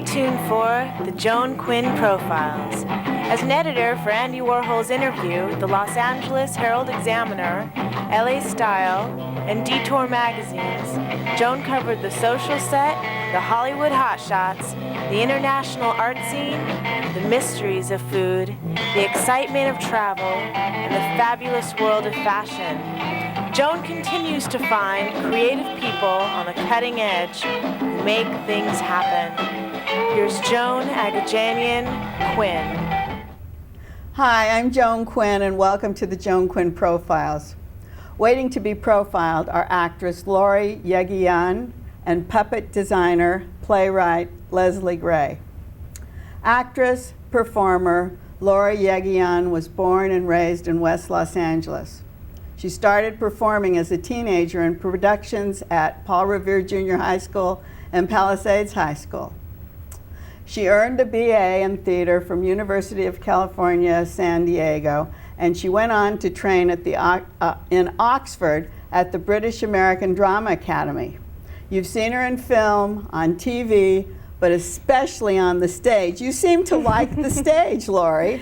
tuned for the Joan Quinn Profiles. As an editor for Andy Warhol's Interview, the Los Angeles Herald-Examiner, LA Style, and Detour magazines, Joan covered the social set, the Hollywood hotshots, the international art scene, the mysteries of food, the excitement of travel, and the fabulous world of fashion. Joan continues to find creative people on the cutting edge who make things happen. Here's Joan Yeghiayan Quinn. Hi, I'm Joan Quinn, and welcome to the Joan Quinn Profiles. Waiting to be profiled are actress Lori Yeghiayan and puppet designer, playwright Leslie Gray. Actress, performer Lori Yeghiayan was born and raised in West Los Angeles. She started performing as a teenager in productions at Paul Revere Junior High School and Palisades High School. She earned a BA in theater from University of California, San Diego, and she went on to train at in Oxford at the British American Drama Academy. You've seen her in film, on TV, but especially on the stage. You seem to like the stage, Lori.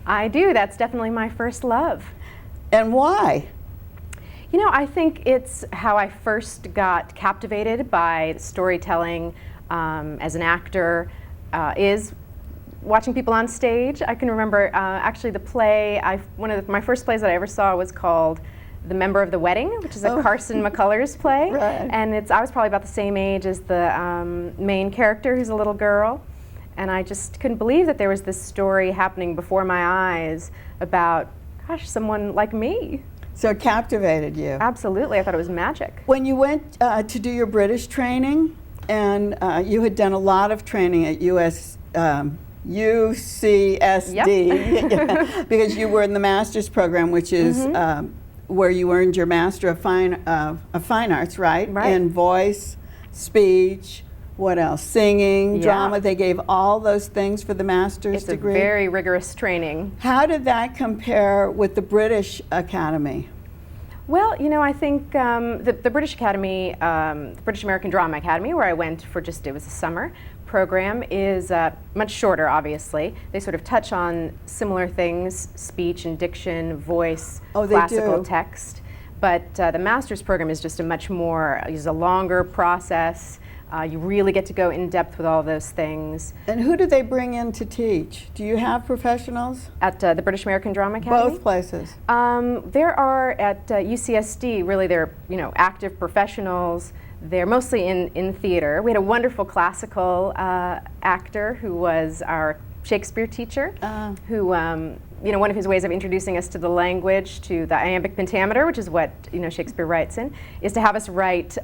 I do. That's definitely my first love. And why? You know, I think it's how I first got captivated by storytelling as an actor, is watching people on stage. I can remember actually the play, one of my first plays that I ever saw was called The Member of the Wedding, which is a Carson McCullers play. Right. And I was probably about the same age as the main character, who's a little girl. And I just couldn't believe that there was this story happening before my eyes about, gosh, someone like me. So it captivated you. Absolutely, I thought it was magic. When you went to do your British training, and you had done a lot of training at UCSD, Yep. because you were in the master's program, which is where you earned your Master of Fine Arts, right? Right. In voice, speech, what else? Singing, drama. They gave all those things for the master's degree. It's a very rigorous training. How did that compare with the British Academy? Well, you know, I think the British Academy, the British American Drama Academy, where I went for it was a summer program, is much shorter, obviously. They sort of touch on similar things, speech and diction, voice, classical text. But the master's program is just is a longer process. You really get to go in depth with all those things. And who do they bring in to teach? Do you have professionals? At the British American Drama Academy? Both places. There are at UCSD, really they're active professionals. They're mostly in theater. We had a wonderful classical actor who was our Shakespeare teacher, who one of his ways of introducing us to the language, to the iambic pentameter, which is what Shakespeare writes in, is to have us write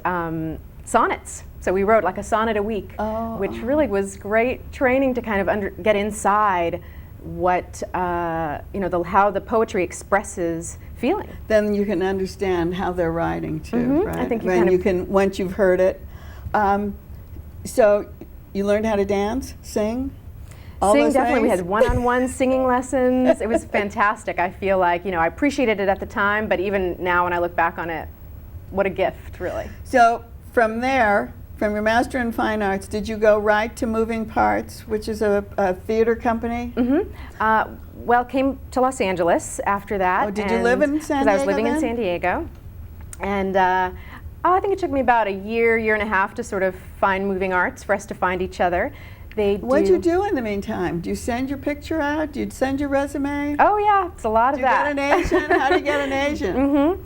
sonnets. So we wrote like a sonnet a week, which really was great training to kind of get inside what how the poetry expresses feeling. Then you can understand how they're writing too, right? I think you can once you've heard it. So you learned how to dance, sing. Sing, definitely. We had one-on-one singing lessons. It was fantastic. I feel like I appreciated it at the time, but even now when I look back on it, what a gift, really. So from there, from your Master in Fine Arts, did you go right to Moving Parts, which is a theater company? Well, came to Los Angeles after that. Oh, did you live in San Diego? Because I was living in San Diego. And I think it took me about a year and a half to sort of find Moving Arts, for us to find each other. What'd you do in the meantime? Do you send your picture out? Do you send your resume? Oh yeah, it's a lot of that. Do you get an agent? How do you get an agent?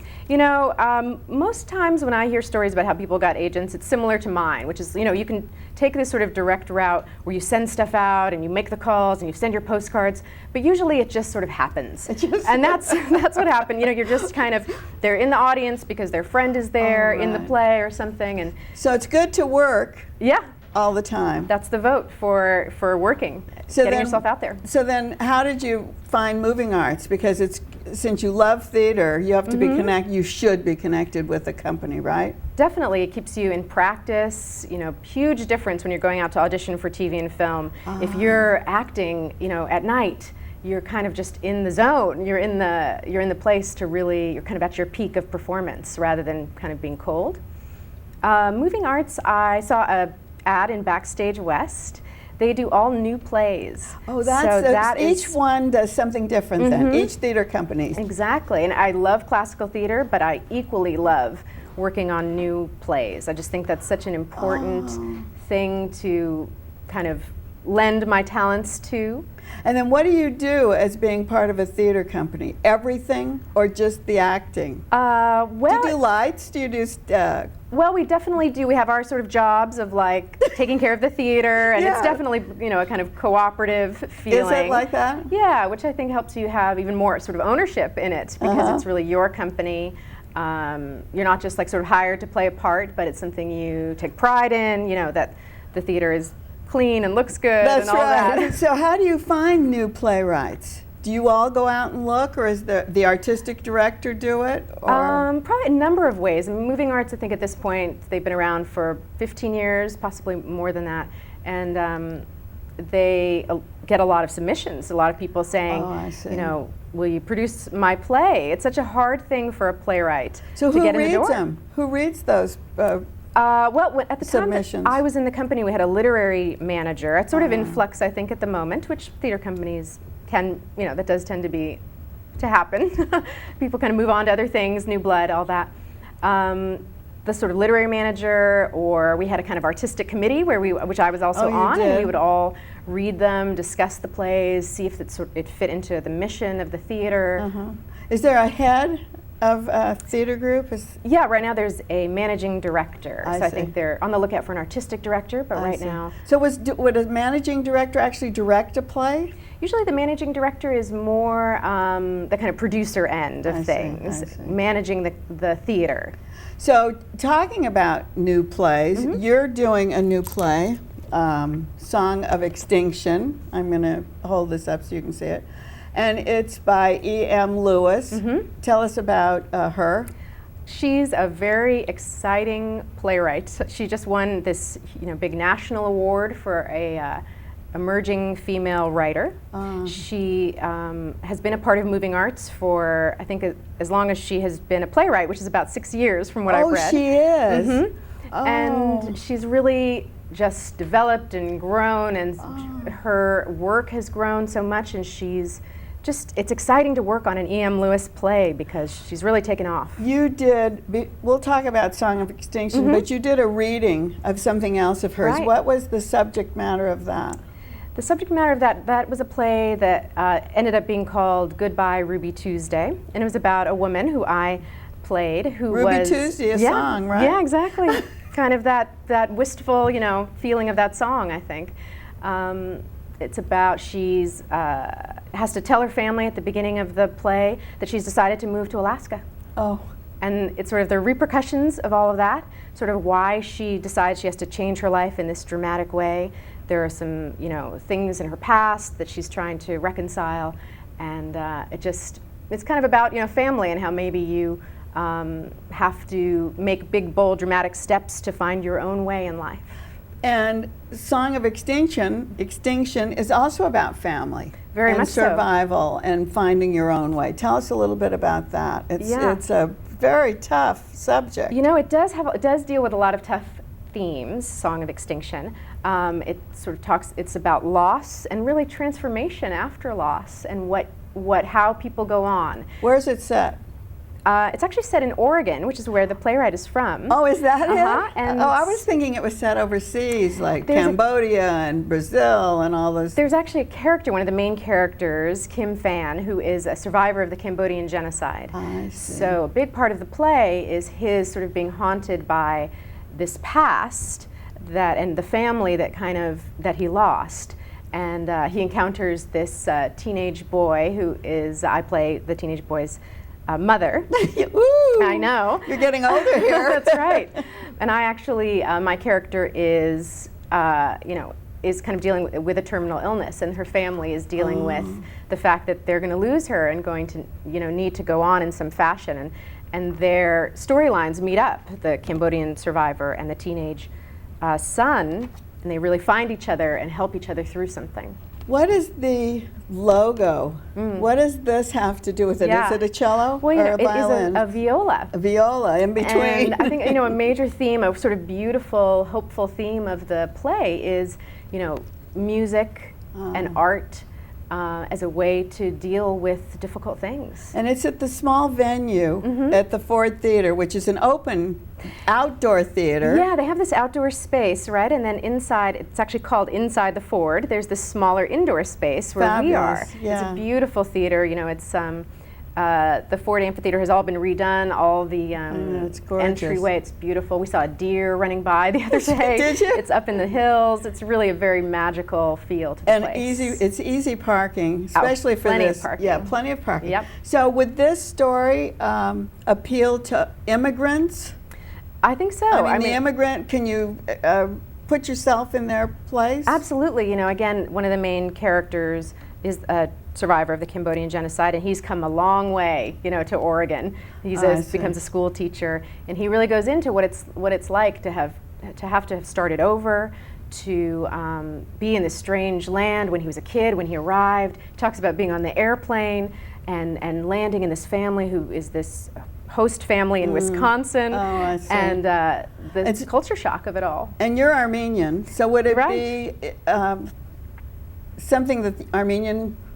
Most times when I hear stories about how people got agents, it's similar to mine, which is, you can take this sort of direct route where you send stuff out and you make the calls and you send your postcards, but usually it just sort of happens. And that's what happened. You're just kind of, they're in the audience because their friend is there in the play or something. And so it's good to work. Yeah. All the time. That's the vote for working, getting yourself out there. So then how did you find Moving Arts? Because since you love theater, you have to be connected, you should be connected with a company, right? Definitely, it keeps you in practice, huge difference when you're going out to audition for TV and film. If you're acting, at night, you're kind of just in the zone. You're in the place to really, you're kind of at your peak of performance rather than kind of being cold. Moving Arts, I saw a ad in Backstage West They do all new plays. Oh, each one does something different then, each theater company. Exactly, and I love classical theater, but I equally love working on new plays. I just think that's such an important thing to kind of lend my talents to. And then what do you do as being part of a theater company? Everything or just the acting? Well, do you do lights? Do you do... well, we definitely do. We have our sort of jobs of like taking care of the theater, and it's definitely, you know, a kind of cooperative feeling. Is it like that? Yeah, which I think helps you have even more sort of ownership in it, because it's really your company. You're not just like sort of hired to play a part, but it's something you take pride in, you know, that the theater is clean and looks good. That's and all right. that. So how do you find new playwrights? Do you all go out and look, or is the artistic director do it? Or? Probably a number of ways. Moving Arts, I think at this point, they've been around for 15 years, possibly more than that. And they get a lot of submissions. A lot of people saying, you know, will you produce my play? It's such a hard thing for a playwright to get in the door. So who reads them? Who reads those well, at the time that submissions? I was in the company, we had a literary manager. It's sort of in flux, I think, at the moment, which theater companies can, you know, that does tend to happen. People kind of move on to other things, new blood, all that. The sort of literary manager, or we had a kind of artistic committee which I was also on, and we would all read them, discuss the plays, see if it fit into the mission of the theater. Is there a head of a theater group? Yeah, right now there's a managing director. I think they're on the lookout for an artistic director, but right now. So would a managing director actually direct a play? Usually the managing director is more the kind of producer end of things, managing the theater. So talking about new plays, you're doing a new play, Song of Extinction. I'm going to hold this up so you can see it. And it's by E.M. Lewis. Tell us about her. She's a very exciting playwright. She just won this, you know, big national award for a emerging female writer. She has been a part of Moving Arts for, I think, as long as she has been a playwright, which is about 6 years from what I've read. Oh, she is? And she's really just developed and grown, and her work has grown so much, and it's exciting to work on an E.M. Lewis play because she's really taken off. You did, we'll talk about Song of Extinction, but you did a reading of something else of hers. Right. What was the subject matter of that? The subject matter of that was a play that ended up being called Goodbye Ruby Tuesday, and it was about a woman who I played who Ruby was... Tuesday, a song, right? Yeah, exactly. Kind of that wistful, you know, feeling of that song, I think. It's about she's has to tell her family at the beginning of the play that she's decided to move to Alaska. Oh. And it's sort of the repercussions of all of that, sort of why she decides she has to change her life in this dramatic way. There are some, you know, things in her past that she's trying to reconcile, and it's kind of about, you know, family and how maybe you have to make big, bold, dramatic steps to find your own way in life. And Song of Extinction is also about family. Very and much so. survival and finding your own way. Tell us a little bit about that. It's a very tough subject. You know, it does deal with a lot of tough themes, Song of Extinction. It sort of it's about loss and really transformation after loss, and how people go on. Where is it set? It's actually set in Oregon, which is where the playwright is from. Oh, is that it? And I was thinking it was set overseas, like Cambodia and Brazil and all those. There's actually a character, one of the main characters, Kim Phan, who is a survivor of the Cambodian genocide. I see. So a big part of the play is his sort of being haunted by this past and the family that he lost. And he encounters this teenage boy who is, I play the teenage boy's mother. Ooh, I know. You're getting older here. That's right. And I actually, my character is, is kind of dealing with a terminal illness, and her family is dealing with the fact that they're going to lose her and going to, need to go on in some fashion. And their storylines meet up, the Cambodian survivor and the teenage son, and they really find each other and help each other through something. What is the logo? What does this have to do with it? Yeah. Is it a cello or a violin? It is a viola. A viola in between. And I think, a major theme, a sort of beautiful, hopeful theme of the play is, music and art as a way to deal with difficult things. And it's at the small venue at the Ford Theater, which is an open outdoor theater. Yeah, they have this outdoor space, right? And then inside, it's actually called Inside the Ford. There's this smaller indoor space where we are. Fabulous, yeah. It's a beautiful theater. You know, it's the Ford Amphitheater has all been redone. All the it's gorgeous. entryway, it's beautiful. We saw a deer running by the other day. Did you? It's up in the hills. It's really a very magical feel to the place. It's easy parking, especially for plenty this. of parking. Yeah, plenty of parking. Yep. So would this story appeal to immigrants? I think so. I mean, the immigrant, can you put yourself in their place? Absolutely. You know, again, one of the main characters is a survivor of the Cambodian genocide, and he's come a long way, you know, to Oregon. He becomes a school teacher, and he really goes into what it's like to have started over, to be in this strange land when he was a kid, when he arrived. He talks about being on the airplane and landing in this family who is this host family in Wisconsin, and the culture shock of it all. And you're Armenian, so would it be something that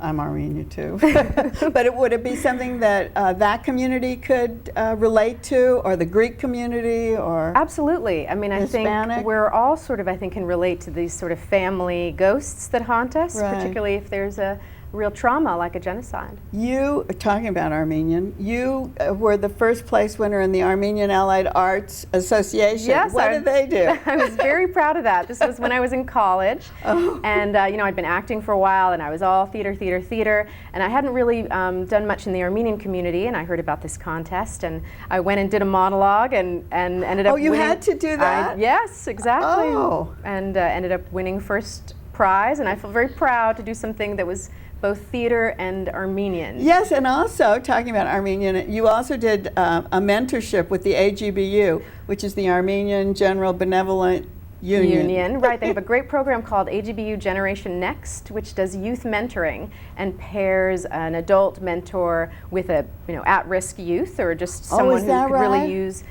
I'm Armenian too, but would it be something that that community could relate to, or the Greek community, or Absolutely. I mean, Hispanic? I think we're all sort of, can relate to these sort of family ghosts that haunt us, particularly if there's a real trauma like a genocide. You, talking about Armenian, you were the first place winner in the Armenian Allied Arts Association. Yes, what did they do? I was very proud of that. This was when I was in college, and you know, I'd been acting for a while, and I was all theater, and I hadn't really done much in the Armenian community, and I heard about this contest, and I went and did a monologue, and ended up you winning. had to do that? Yes, exactly. Oh. And ended up winning first prize, and I feel very proud to do something that was both theater and Armenian. Yes, and also, talking about Armenian, you also did a mentorship with the AGBU, which is the Armenian General Benevolent Union. Right. They have a great program called AGBU Generation Next, which does youth mentoring and pairs an adult mentor with a at-risk youth, or just someone who could really use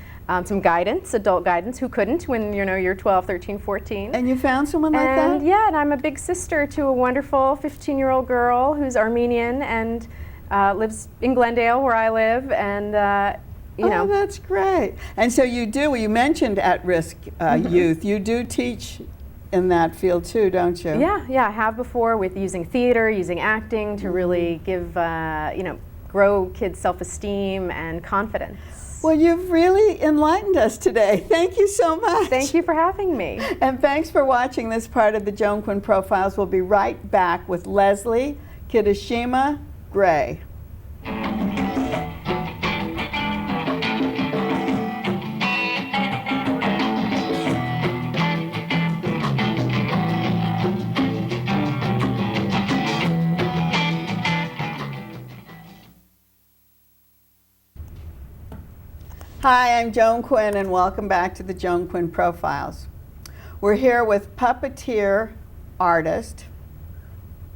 some guidance, adult guidance, who couldn't when you're 12, 13, 14. And you found someone like that? Yeah, and I'm a big sister to a wonderful 15-year-old girl who's Armenian and lives in Glendale, where I live, and Oh, that's great. And so you mentioned at-risk youth. You do teach in that field too, don't you? Yeah, I have before, with using theater, using acting to really give, grow kids' self-esteem and confidence. Well, you've really enlightened us today. Thank you so much. Thank you for having me. And thanks for watching this part of the Joan Quinn Profiles. We'll be right back with Leslie Kitashima Gray. Hi, I'm Joan Quinn, and welcome back to the Joan Quinn Profiles. We're here with puppeteer, artist,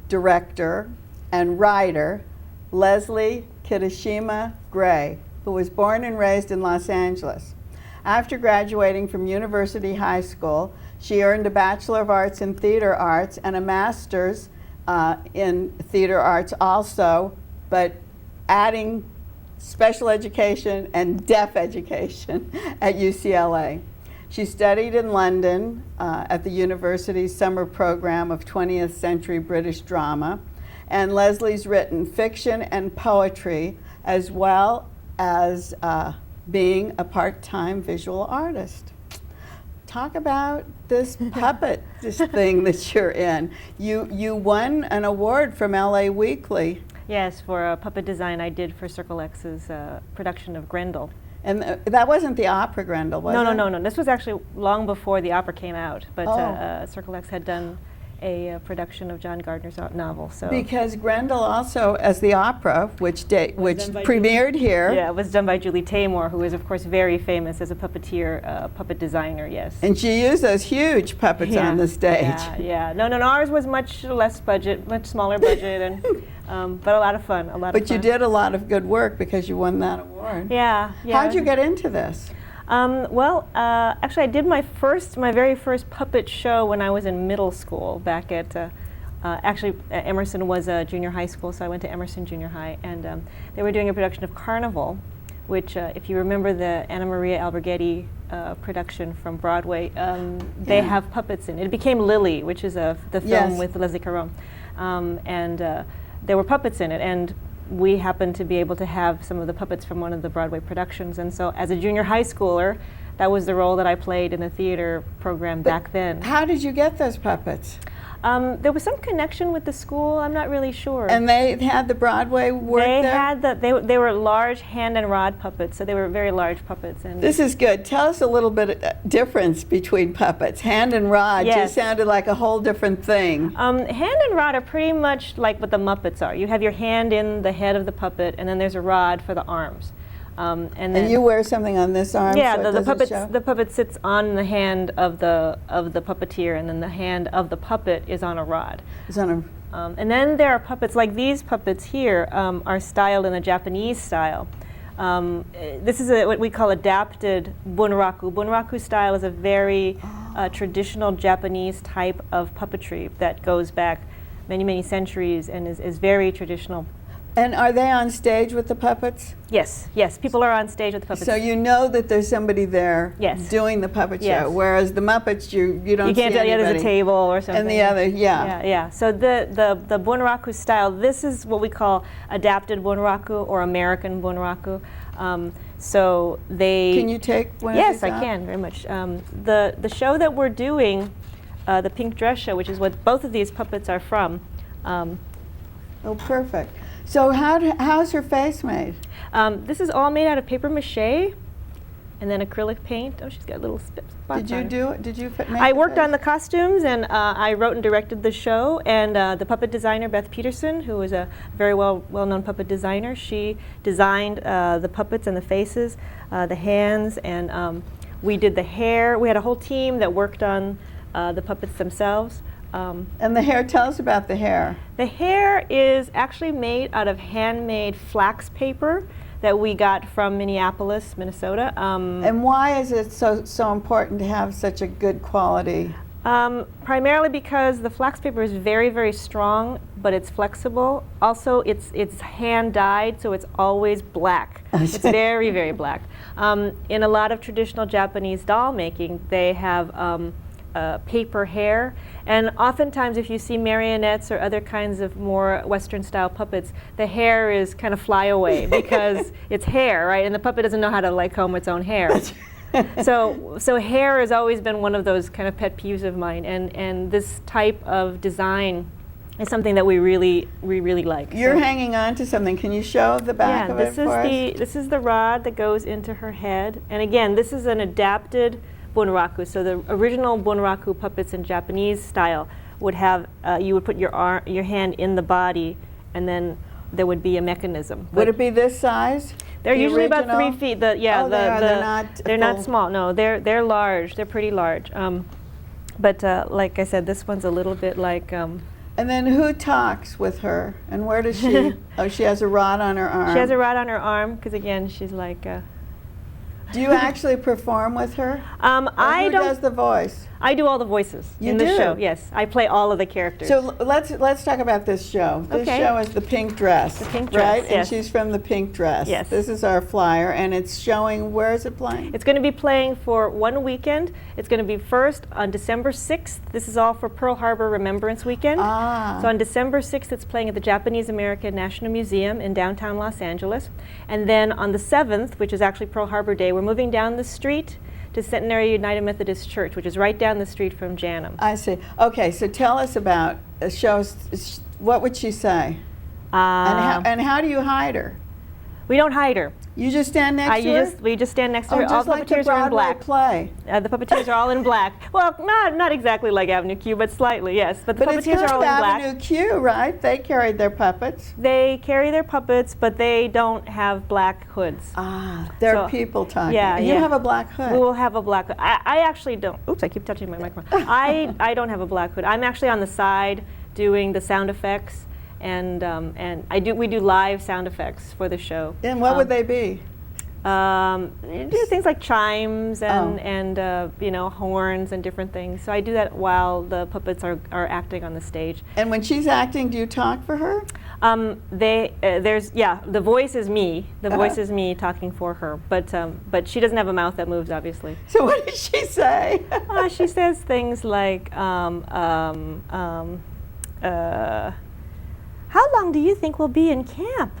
director, and writer Leslie Kitashima Gray, who was born and raised in Los Angeles. After graduating from University High School, she earned a Bachelor of Arts in Theater Arts and a Master's in Theater Arts also, but adding special education and deaf education at UCLA. She studied in London at the university's summer program of 20th century British drama, and Leslie's written fiction and poetry, as well as being a part-time visual artist. Talk about this puppet, this thing that you're in. You won an award from LA Weekly. Yes, for a puppet design I did for Circle X's production of Grendel. And that wasn't the opera Grendel, was it? No. This was actually long before the opera came out, but Circle X had done a production of John Gardner's novel. So because Grendel also, as the opera, which premiered here. Yeah, it was done by Julie Taymor, who is of course very famous as a puppeteer, puppet designer. Yes. And she used those huge puppets on the stage. Yeah. No. Ours was much less budget, much smaller budget, and but a lot of fun. But you did a lot of good work because you won that award. Yeah. How'd you get into this? Actually, I did my very first puppet show when I was in middle school back at, Emerson was a junior high school, so I went to Emerson Junior High, and they were doing a production of Carnival, which, if you remember the Anna Maria Alberghetti production from Broadway, they have puppets in it. It became Lily, which is the film with Leslie Caron, and there were puppets in it, and we happened to be able to have some of the puppets from one of the Broadway productions, and so as a junior high schooler, that was the role that I played in the theater program back then. How did you get those puppets? There was some connection with the school. I'm not really sure. And they had the Broadway work there? They were large hand and rod puppets, so they were very large puppets. And this is good. Tell us a little bit of difference between puppets. Hand and rod just sounded like a whole different thing. Hand and rod are pretty much like what the Muppets are. You have your hand in the head of the puppet, and then there's a rod for the arms. And you wear something on this arm? Yeah, so the puppet sits on the hand of the puppeteer, and then the hand of the puppet is on a rod. It's on a. And then there are puppets like these puppets here are styled in a Japanese style. This is what we call adapted bunraku. Bunraku style is a very traditional Japanese type of puppetry that goes back many, many centuries and is very traditional. And are they on stage with the puppets? Yes, yes. People are on stage with the puppets. So you know that there's somebody there doing the puppet show, whereas the Muppets, you don't see anybody. You can't tell the other's a table or something. And the other, Yeah. So the bunraku style, this is what we call adapted bunraku or American bunraku. So they... Can you take one of these Yes, I can, very much. The show that we're doing, the Pink Dress Show, which is what both of these puppets are from. Oh, perfect. So how's her face made? This is all made out of paper mache and then acrylic paint. Oh, she's got little spots on Did you do it? Did you make I worked on the costumes, and I wrote and directed the show, and the puppet designer, Beth Peterson, who is a very well-known puppet designer, she designed the puppets and the faces, the hands, and we did the hair. We had a whole team that worked on the puppets themselves. And the hair, tell us about the hair. The hair is actually made out of handmade flax paper that we got from Minneapolis, Minnesota. And why is it so important to have such a good quality? Primarily because the flax paper is very, very strong, but it's flexible. Also, it's hand dyed, so it's always black. It's very, very black. In a lot of traditional Japanese doll making, they have paper hair, and oftentimes if you see marionettes or other kinds of more Western style puppets, the hair is kind of flyaway because it's hair, right? And the puppet doesn't know how to like comb its own hair. So hair has always been one of those kind of pet peeves of mine, and this type of design is something that we really like. You're hanging on to something. Can you show the back of it for us? This is the rod that goes into her head, and again, this is an adapted bunraku. So the original bunraku puppets in Japanese style would have, you would put your hand in the body, and then there would be a mechanism. Would it be this size? They're usually about 3 feet. They're not full. small. No, they're large. They're pretty large. But like I said, this one's a little bit like. And then who talks with her? And where does she? Oh, she has a rod on her arm. She has a rod on her arm because again, she's like. Do you actually perform with her? Who does the voice? I do all the voices in the show. Yes, I play all of the characters. So let's talk about this show. This show is the Pink Dress. The Pink Dress, right? Yes. And she's from the Pink Dress. Yes. This is our flyer, and it's showing. Where is it playing? It's going to be playing for one weekend. It's going to be first on December 6th. This is all for Pearl Harbor Remembrance Weekend. So on December 6th, it's playing at the Japanese American National Museum in downtown Los Angeles. And then on the 7th, which is actually Pearl Harbor Day, we're moving down the street to Centenary United Methodist Church, which is right down the street from Janum. I see. Okay, so tell us about shows. What would she say? And how do you hide her? We don't hide her. You just stand next to her? We just stand next to her. Just all the like puppeteers the are in Broadway black. play. The puppeteers are all in black. Well, not exactly like Avenue Q, but slightly, yes. But the puppeteers are all in black. Avenue Q, right? They carried their puppets. They carry their puppets, but they don't have black hoods. They're people talking. Yeah, You have a black hood. We will have a black hood. I actually don't. Oops, I keep touching my microphone. I don't have a black hood. I'm actually on the side doing the sound effects, and we do live sound effects for the show. And what would they be? You do things like chimes and you know, horns and different things. So I do that while the puppets are acting on the stage. And when she's acting, do you talk for her? The voice is me. The voice is me talking for her. But she doesn't have a mouth that moves, obviously. So what does she say? She says things like, how long do you think we'll be in camp?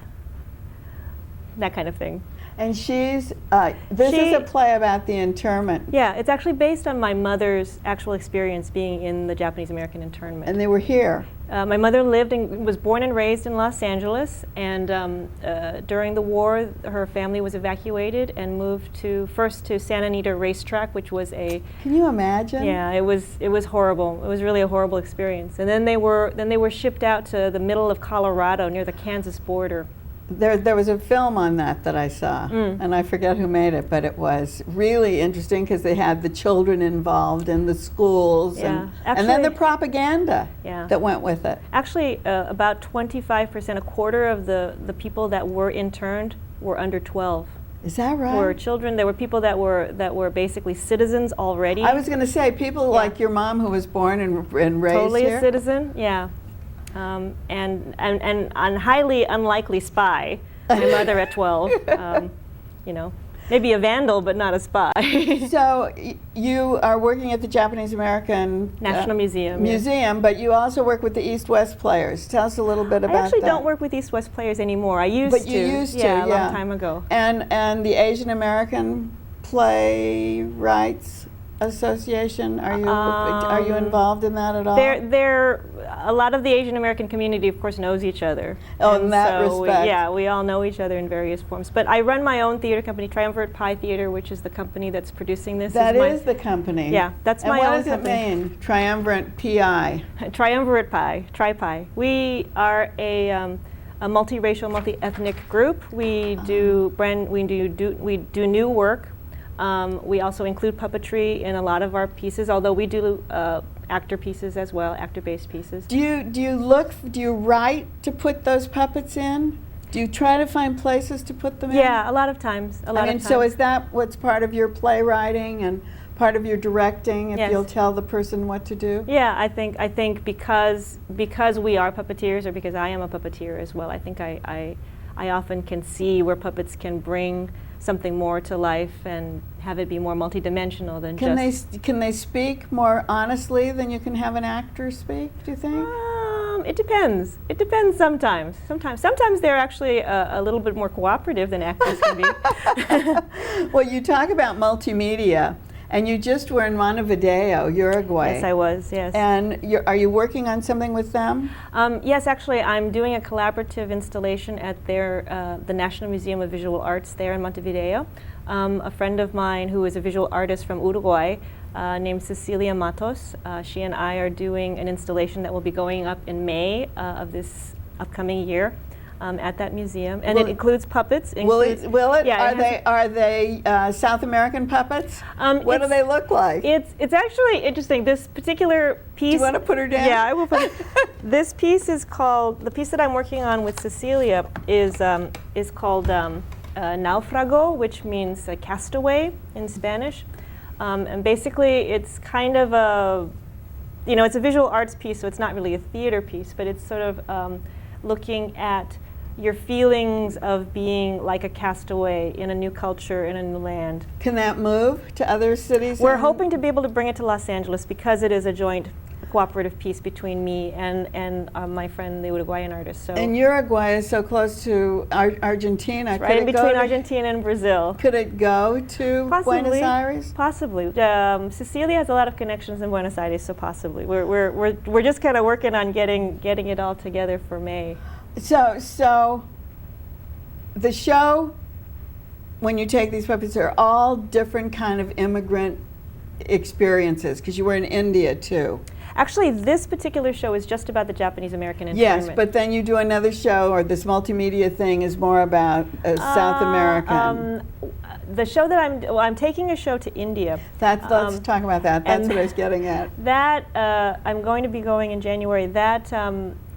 That kind of thing. And she's, this is a play about the internment. Yeah, it's actually based on my mother's actual experience being in the Japanese American internment. And they were here. My mother was born and raised in Los Angeles, and during the war, her family was evacuated and moved first to Santa Anita Racetrack, which was a. Can you imagine? Yeah, it was horrible. It was really a horrible experience. And then they were shipped out to the middle of Colorado near the Kansas border. There was a film on that I saw, and I forget who made it, but it was really interesting because they had the children involved in the schools, and then the propaganda that went with it. Actually, about 25%, a quarter of the people that were interned were under 12. Is that right? Were children. There were people that were basically citizens already. I was going to say people like your mom, who was born and raised totally here. A citizen, yeah. And a highly unlikely spy. My mother at 12, you know, maybe a vandal, but not a spy. So you are working at the Japanese American National Museum. Museum, but you also work with the East-West Players. Tell us a little bit about that. I actually don't work with East-West Players anymore. I used to. But you used to, yeah, a long time ago. And the Asian American Playwrights Association, are you involved in that at all? A lot of the Asian American community, of course, knows each other. Oh, in that respect. We all know each other in various forms. But I run my own theater company, Triumvirate Pie Theater, which is the company that's producing this. That is the company. Yeah, that's my own company. And what does it mean, Triumvirate PI? Triumvirate Pie, Tri-Pie. We are a multiracial, multi-ethnic group. We do new work. We also include puppetry in a lot of our pieces, although we do actor pieces as well, actor-based pieces. Do you write to put those puppets in? Do you try to find places to put them in? Yeah, a lot of times. So is that what's part of your playwriting and part of your directing, if you'll tell the person what to do? Yeah, I think because we are puppeteers, or because I am a puppeteer as well, I think I often can see where puppets can bring something more to life and have it be more multidimensional than Can they speak more honestly than you can have an actor speak, do you think? It depends. It depends sometimes. Sometimes they're actually a little bit more cooperative than actors can be. Well, you talk about multimedia, and you just were in Montevideo, Uruguay. Yes, I was, yes. And are you working on something with them? Yes, actually, I'm doing a collaborative installation at the National Museum of Visual Arts there in Montevideo. A friend of mine who is a visual artist from Uruguay named Cecilia Matos, she and I are doing an installation that will be going up in May of this upcoming year. At that museum, and it includes puppets. Will it? Yeah, are they South American puppets? What do they look like? It's actually interesting. This particular piece. Do you want to put her down? Yeah, I will put it. This piece is called, the piece that I'm working on with Cecilia is called Naufrago, which means a castaway in Spanish, and basically it's kind of it's a visual arts piece, so it's not really a theater piece, but it's sort of looking at your feelings of being like a castaway in a new culture, in a new land. Can that move to other cities? We're hoping to be able to bring it to Los Angeles because it is a joint cooperative piece between me and my friend, the Uruguayan artist. So. And Uruguay is so close to Argentina. It's right in between Argentina and Brazil. Could it go to Buenos Aires? Possibly. Cecilia has a lot of connections in Buenos Aires, so possibly. We're just kind of working on getting it all together for May. So the show, when you take these puppets, are all different kind of immigrant experiences, because you were in India too. Actually, this particular show is just about the Japanese American internment. Yes, but then you do another show, or this multimedia thing is more about South American. The show that I'm taking a show to India. Let's talk about that. That's what I was getting at. That I'm going to be going in January. That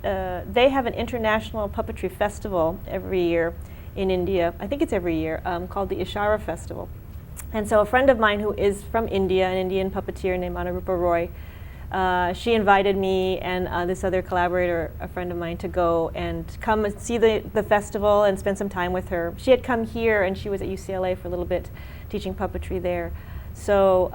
they have an international puppetry festival every year in India. I think it's every year, called the Ishara Festival. And so a friend of mine who is from India, an Indian puppeteer named Anurupa Roy, she invited me and this other collaborator, a friend of mine, to go and come and see the festival and spend some time with her. She had come here and she was at UCLA for a little bit teaching puppetry there. So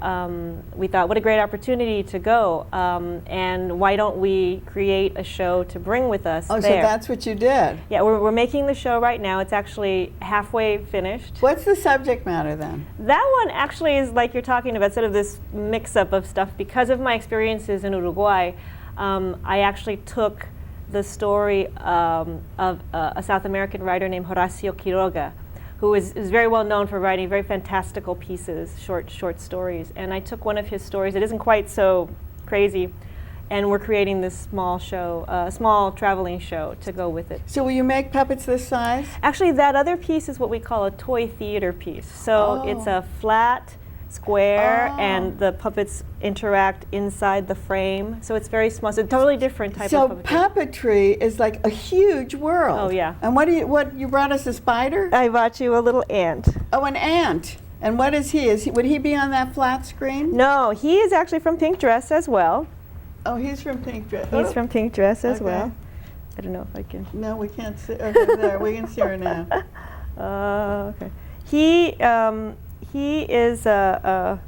we thought, what a great opportunity to go, and why don't we create a show to bring with us Oh, there. so that's what you did. Yeah, we're making the show right now. It's actually halfway finished. What's the subject matter then? That one actually is like you're talking about, sort of this mix-up of stuff. Because of my experiences in Uruguay, I actually took the story of a South American writer named Horacio Quiroga, who is very well known for writing very fantastical pieces, short stories. And I took one of his stories that isn't quite so crazy, and we're creating this small show, a small traveling show to go with it. So will you make puppets this size? Actually, that other piece is what we call a toy theater piece. So it's a flat square, and the puppets interact inside the frame. So it's very small. So it's a totally different type So of puppetry. puppetry is like a huge world. Oh, yeah. And what you brought us a spider? I brought you a little ant. Oh, an ant. And what is he? Would he be on that flat screen? No, he is actually from Pink Dress as well. Oh, he's from Pink Dress. He's from Pink Dress as Okay. well. I don't know if I can. No, we can't see. Okay, there, we can see her now. Okay. He is the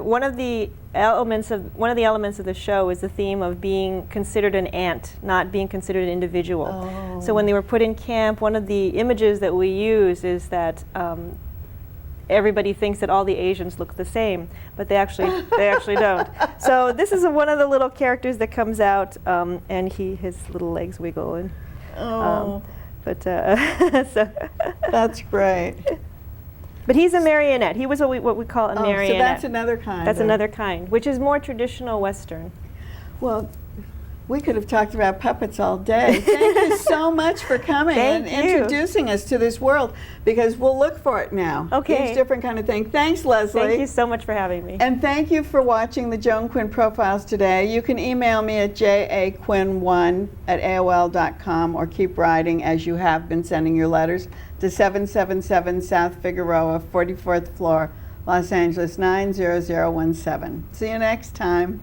one of the elements of the show is the theme of being considered an ant, not being considered an individual. Oh. So when they were put in camp, one of the images that we use is that everybody thinks that all the Asians look the same, but they actually don't. So this is one of the little characters that comes out, and his little legs wiggle, and Oh, so that's great. but he's a marionette. He was what we call a marionette. So that's another kind. That's of- another kind, which is more traditional Western. Well, we could have talked about puppets all day. Thank you so much for coming Thank and you. introducing us to this world, because we'll look for it now. Okay. Each different kind of thing. Thanks, Leslie. Thank you so much for having me. And thank you for watching the Joan Quinn Profiles today. You can email me at jaquinn1@aol.com, or keep writing, as you have been sending your letters, to 777 South Figueroa, 44th floor, Los Angeles 90017. See you next time.